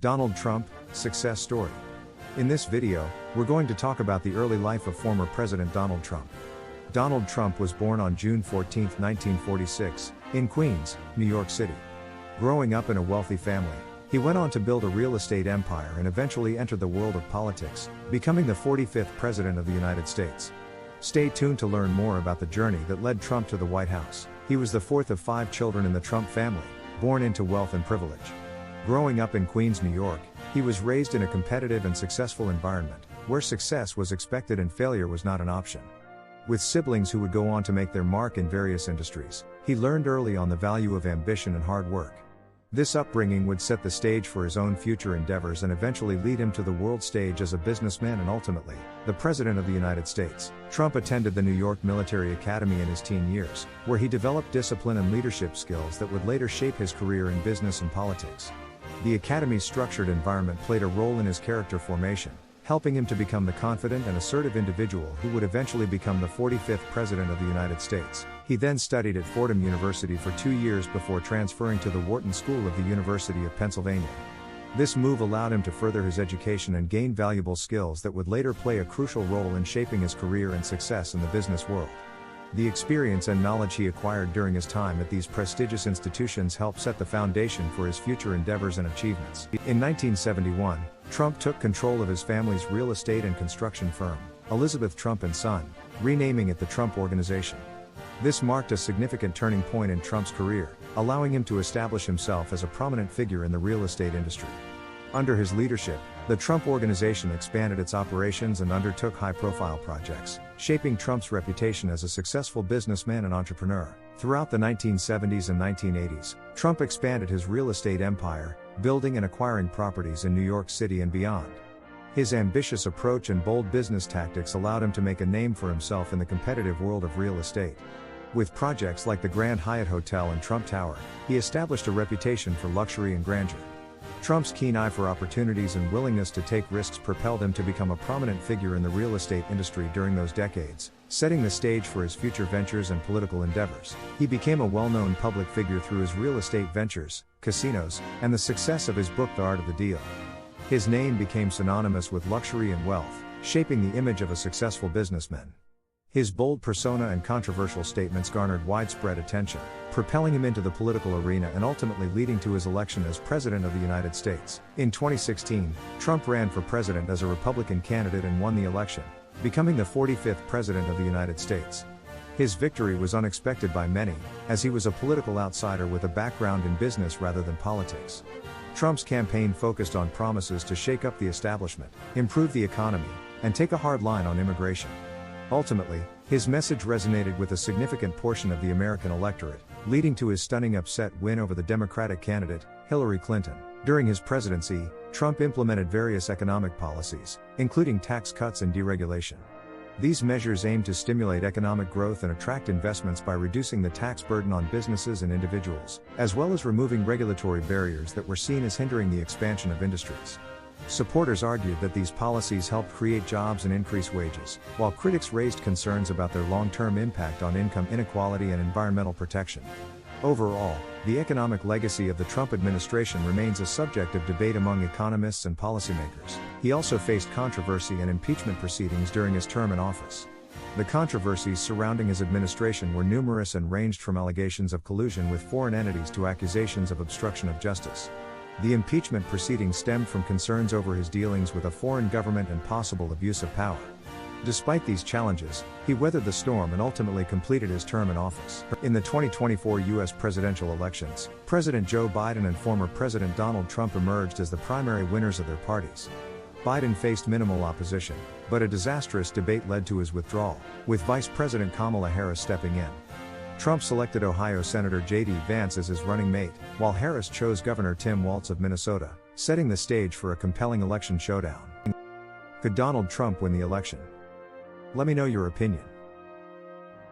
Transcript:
Donald Trump, success story. In this video, we're going to talk about the early life of former President Donald Trump. Donald Trump was born on June 14, 1946, in Queens, New York City. Growing up in a wealthy family, he went on to build a real estate empire and eventually entered the world of politics, becoming the 45th President of the United States. Stay tuned to learn more about the journey that led Trump to the White House. He was the fourth of 5 children in the Trump family, born into wealth and privilege. Growing up in Queens, New York, he was raised in a competitive and successful environment, where success was expected and failure was not an option. With siblings who would go on to make their mark in various industries, he learned early on the value of ambition and hard work. This upbringing would set the stage for his own future endeavors and eventually lead him to the world stage as a businessman and ultimately, the President of the United States. Trump attended the New York Military Academy in his teen years, where he developed discipline and leadership skills that would later shape his career in business and politics. The Academy's structured environment played a role in his character formation, helping him to become the confident and assertive individual who would eventually become the 45th President of the United States. He then studied at Fordham University for 2 years before transferring to the Wharton School of the University of Pennsylvania. This move allowed him to further his education and gain valuable skills that would later play a crucial role in shaping his career and success in the business world. The experience and knowledge he acquired during his time at these prestigious institutions helped set the foundation for his future endeavors and achievements. In 1971, Trump took control of his family's real estate and construction firm, Elizabeth Trump & Son, renaming it the Trump Organization. This marked a significant turning point in Trump's career, allowing him to establish himself as a prominent figure in the real estate industry. Under his leadership, the Trump Organization expanded its operations and undertook high-profile projects, shaping Trump's reputation as a successful businessman and entrepreneur. Throughout the 1970s and 1980s, Trump expanded his real estate empire, building and acquiring properties in New York City and beyond. His ambitious approach and bold business tactics allowed him to make a name for himself in the competitive world of real estate. With projects like the Grand Hyatt Hotel and Trump Tower, he established a reputation for luxury and grandeur. Trump's keen eye for opportunities and willingness to take risks propelled him to become a prominent figure in the real estate industry during those decades, setting the stage for his future ventures and political endeavors. He became a well-known public figure through his real estate ventures, casinos, and the success of his book The Art of the Deal. His name became synonymous with luxury and wealth, shaping the image of a successful businessman. His bold persona and controversial statements garnered widespread attention, propelling him into the political arena and ultimately leading to his election as President of the United States. In 2016, Trump ran for president as a Republican candidate and won the election, becoming the 45th President of the United States. His victory was unexpected by many, as he was a political outsider with a background in business rather than politics. Trump's campaign focused on promises to shake up the establishment, improve the economy, and take a hard line on immigration. Ultimately, his message resonated with a significant portion of the American electorate, leading to his stunning upset win over the Democratic candidate, Hillary Clinton. During his presidency, Trump implemented various economic policies, including tax cuts and deregulation. These measures aimed to stimulate economic growth and attract investments by reducing the tax burden on businesses and individuals, as well as removing regulatory barriers that were seen as hindering the expansion of industries. Supporters argued that these policies helped create jobs and increase wages, while critics raised concerns about their long-term impact on income inequality and environmental protection. Overall, the economic legacy of the Trump administration remains a subject of debate among economists and policymakers. He also faced controversy and impeachment proceedings during his term in office. The controversies surrounding his administration were numerous and ranged from allegations of collusion with foreign entities to accusations of obstruction of justice. The impeachment proceedings stemmed from concerns over his dealings with a foreign government and possible abuse of power. Despite these challenges, he weathered the storm and ultimately completed his term in office. In the 2024 U.S. presidential elections, President Joe Biden and former President Donald Trump emerged as the primary winners of their parties. Biden faced minimal opposition, but a disastrous debate led to his withdrawal, with Vice President Kamala Harris stepping in. Trump selected Ohio Senator J.D. Vance as his running mate, while Harris chose Governor Tim Walz of Minnesota, setting the stage for a compelling election showdown. Could Donald Trump win the election? Let me know your opinion.